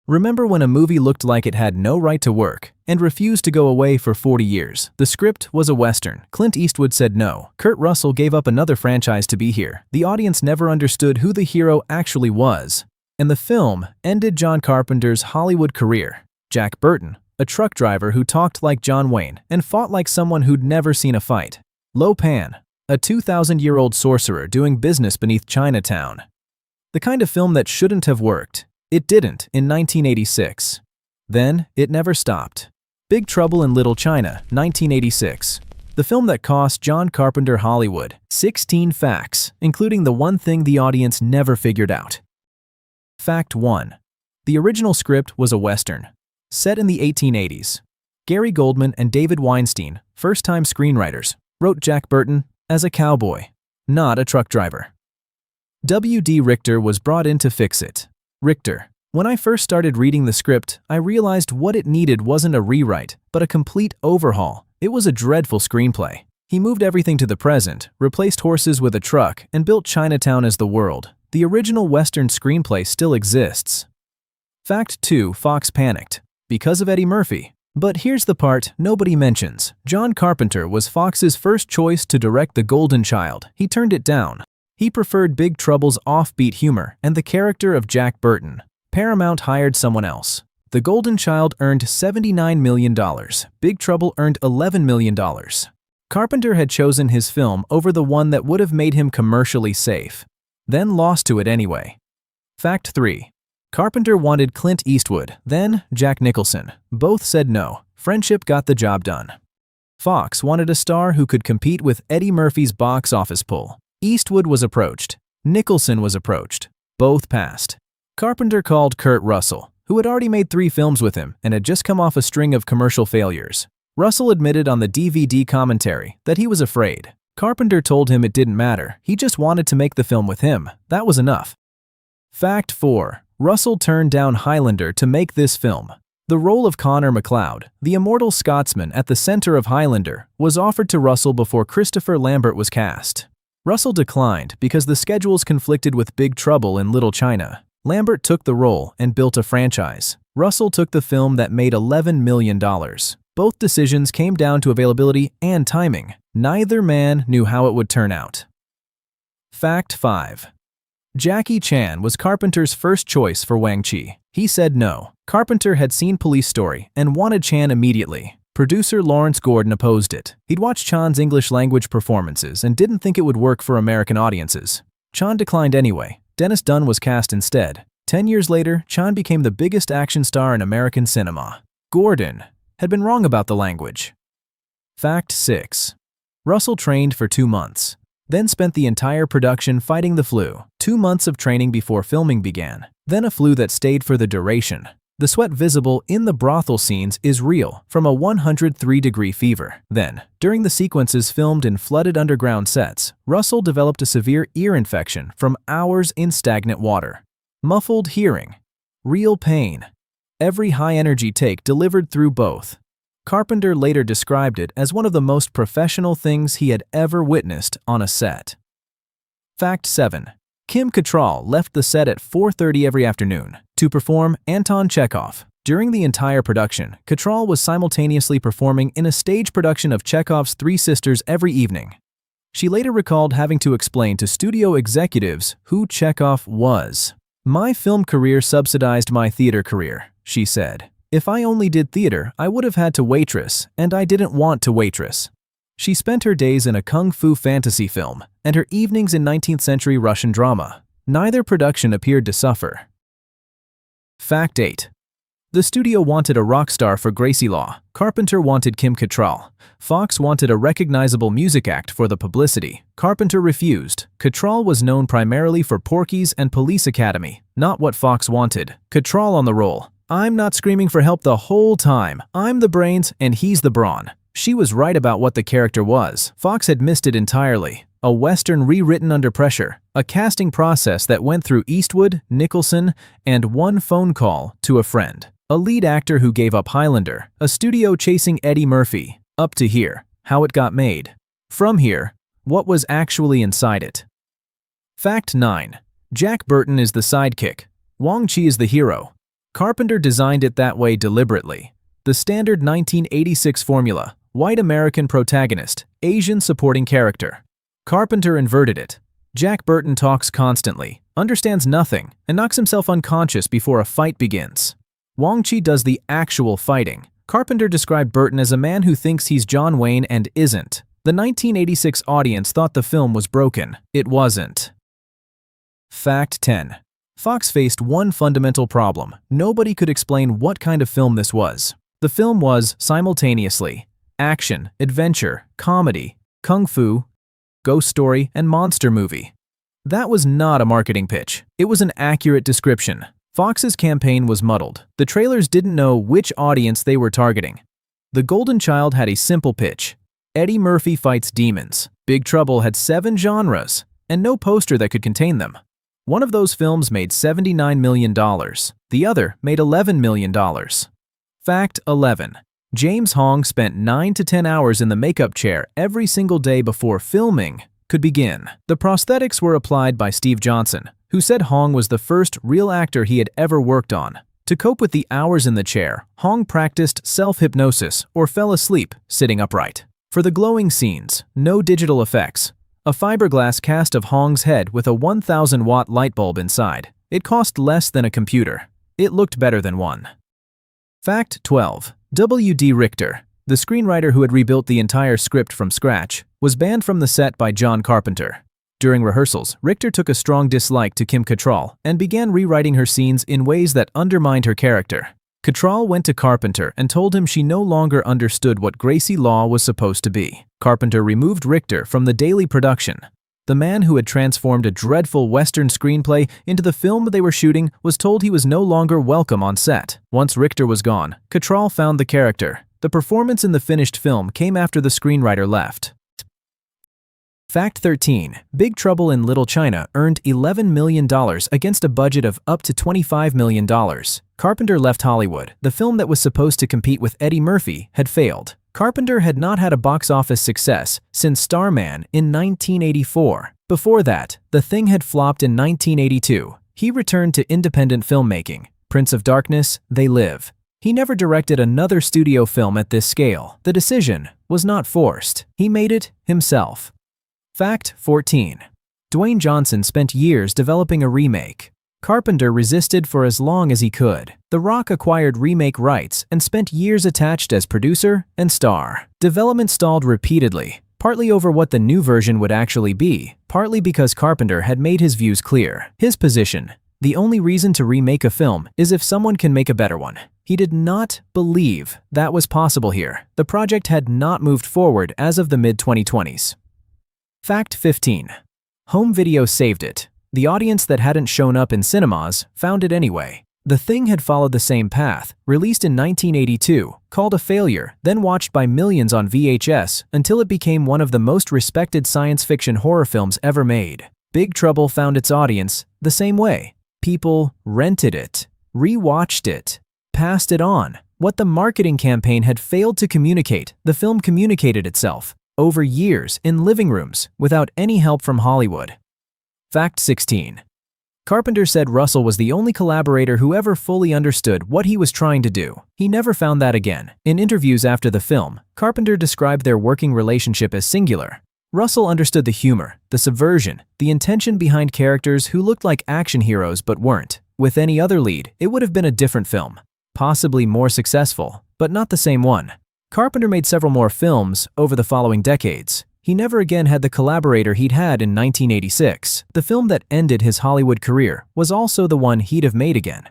Remember when a movie looked like it had no right to work and refused to go away for 40 years? The script was a Western. Clint Eastwood said no. Kurt Russell gave up another franchise to be here. The audience never understood who the hero actually was. And the film ended John Carpenter's Hollywood career. Jack Burton, a truck driver who talked like John Wayne and fought like someone who'd never seen a fight. Lo Pan, a 2,000-year-old sorcerer doing business beneath Chinatown. The kind of film that shouldn't have worked. It didn't in 1986. Then, it never stopped. Big Trouble in Little China, 1986. The film that cost John Carpenter Hollywood 16 facts, including the one thing the audience never figured out. Fact 1. The original script was a Western. Set in the 1880s. Gary Goldman and David Weinstein, first-time screenwriters, wrote Jack Burton as a cowboy, not a truck driver. W.D. Richter was brought in to fix it. Richter: when I first started reading the script, I realized what it needed wasn't a rewrite, but a complete overhaul. It was a dreadful screenplay. He moved everything to the present, replaced horses with a truck, and built Chinatown as the world. The original Western screenplay still exists. Fact 2. Fox panicked. Because of Eddie Murphy. But here's the part nobody mentions. John Carpenter was Fox's first choice to direct The Golden Child. He turned it down. He preferred Big Trouble's offbeat humor and the character of Jack Burton. Paramount hired someone else. The Golden Child earned $79 million. Big Trouble earned $11 million. Carpenter had chosen his film over the one that would have made him commercially safe, then lost to it anyway. Fact 3. Carpenter wanted Clint Eastwood, then Jack Nicholson. Both said no. Friendship got the job done. Fox wanted a star who could compete with Eddie Murphy's box office pull. Eastwood was approached. Nicholson was approached. Both passed. Carpenter called Kurt Russell, who had already made 3 films with him and had just come off a string of commercial failures. Russell admitted on the DVD commentary that he was afraid. Carpenter told him it didn't matter. He just wanted to make the film with him. That was enough. Fact 4. Russell turned down Highlander to make this film. The role of Connor MacLeod, the immortal Scotsman at the center of Highlander, was offered to Russell before Christopher Lambert was cast. Russell declined because the schedules conflicted with Big Trouble in Little China. Lambert took the role and built a franchise. Russell took the film that made $11 million. Both decisions came down to availability and timing. Neither man knew how it would turn out. Fact 5. Jackie Chan was Carpenter's first choice for Wang Chi. He said no. Carpenter had seen Police Story and wanted Chan immediately. Producer Lawrence Gordon opposed it. He'd watched Chan's English language performances and didn't think it would work for American audiences. Chan declined anyway. Dennis Dunn was cast instead. 10 years later, Chan became the biggest action star in American cinema. Gordon had been wrong about the language. Fact 6. Russell trained for 2 months, then spent the entire production fighting the flu. 2 months of training before filming began, then a flu that stayed for the duration. The sweat visible in the brothel scenes is real, from a 103-degree fever. Then, during the sequences filmed in flooded underground sets, Russell developed a severe ear infection from hours in stagnant water. Muffled hearing. Real pain. Every high-energy take delivered through both. Carpenter later described it as one of the most professional things he had ever witnessed on a set. Fact 7. Kim Cattrall left the set at 4:30 every afternoon to perform Anton Chekhov. During the entire production, Cattrall was simultaneously performing in a stage production of Chekhov's Three Sisters every evening. She later recalled having to explain to studio executives who Chekhov was. "My film career subsidized my theater career," she said. "If I only did theater, I would have had to waitress, and I didn't want to waitress." She spent her days in a kung fu fantasy film and her evenings in 19th-century Russian drama. Neither production appeared to suffer. Fact 8. The studio wanted a rock star for Gracie Law. Carpenter wanted Kim Cattrall. Fox wanted a recognizable music act for the publicity. Carpenter refused. Cattrall was known primarily for Porky's and Police Academy, not what Fox wanted. Cattrall on the role. "I'm not screaming for help the whole time. I'm the brains and he's the brawn." She was right about what the character was. Fox had missed it entirely. A Western rewritten under pressure. A casting process that went through Eastwood, Nicholson, and one phone call to a friend. A lead actor who gave up Highlander. A studio chasing Eddie Murphy. Up to here, how it got made. From here, what was actually inside it. Fact 9. Jack Burton is the sidekick. Wang Chi is the hero. Carpenter designed it that way deliberately. The standard 1986 formula: white American protagonist, Asian supporting character. Carpenter inverted it. Jack Burton talks constantly, understands nothing, and knocks himself unconscious before a fight begins. Wong Chi does the actual fighting. Carpenter described Burton as a man who thinks he's John Wayne and isn't. The 1986 audience thought the film was broken. It wasn't. Fact 10. Fox faced one fundamental problem. Nobody could explain what kind of film this was. The film was, simultaneously, action, adventure, comedy, kung fu, ghost story, and monster movie. That was not a marketing pitch. It was an accurate description. Fox's campaign was muddled. The trailers didn't know which audience they were targeting. The Golden Child had a simple pitch: Eddie Murphy fights demons. Big Trouble had 7 genres, and no poster that could contain them. One of those films made $79 million. The other made $11 million. Fact 11. James Hong spent 9 to 10 hours in the makeup chair every single day before filming could begin. The prosthetics were applied by Steve Johnson, who said Hong was the first real actor he had ever worked on. To cope with the hours in the chair, Hong practiced self-hypnosis or fell asleep sitting upright. For the glowing scenes, no digital effects. A fiberglass cast of Hong's head with a 1,000-watt light bulb inside. It cost less than a computer. It looked better than one. Fact 12. W.D. Richter, the screenwriter who had rebuilt the entire script from scratch, was banned from the set by John Carpenter. During rehearsals, Richter took a strong dislike to Kim Cattrall and began rewriting her scenes in ways that undermined her character. Cattrall went to Carpenter and told him she no longer understood what Gracie Law was supposed to be. Carpenter removed Richter from the daily production. The man who had transformed a dreadful Western screenplay into the film they were shooting was told he was no longer welcome on set. Once Richter was gone, Cattrall found the character. The performance in the finished film came after the screenwriter left. Fact 13. Big Trouble in Little China earned $11 million against a budget of up to $25 million. Carpenter left Hollywood. The film that was supposed to compete with Eddie Murphy had failed. Carpenter had not had a box office success since Starman in 1984. Before that, The Thing had flopped in 1982. He returned to independent filmmaking. Prince of Darkness, They Live. He never directed another studio film at this scale. The decision was not forced. He made it himself. Fact 14. Dwayne Johnson spent years developing a remake. Carpenter resisted for as long as he could. The Rock acquired remake rights and spent years attached as producer and star. Development stalled repeatedly, partly over what the new version would actually be, partly because Carpenter had made his views clear. His position: the only reason to remake a film is if someone can make a better one. He did not believe that was possible here. The project had not moved forward as of the mid-2020s. Fact 15. Home video saved it. The audience that hadn't shown up in cinemas found it anyway. The Thing had followed the same path, released in 1982, called a failure, then watched by millions on VHS until it became one of the most respected science fiction horror films ever made. Big Trouble found its audience the same way. People rented it, re-watched it, passed it on. What the marketing campaign had failed to communicate, the film communicated itself over years in living rooms without any help from Hollywood. Fact 16. Carpenter said Russell was the only collaborator who ever fully understood what he was trying to do. He never found that again. In interviews after the film, Carpenter described their working relationship as singular. Russell understood the humor, the subversion, the intention behind characters who looked like action heroes but weren't. With any other lead, it would have been a different film. Possibly more successful, but not the same one. Carpenter made several more films over the following decades. He never again had the collaborator he'd had in 1986. The film that ended his Hollywood career was also the one he'd have made again.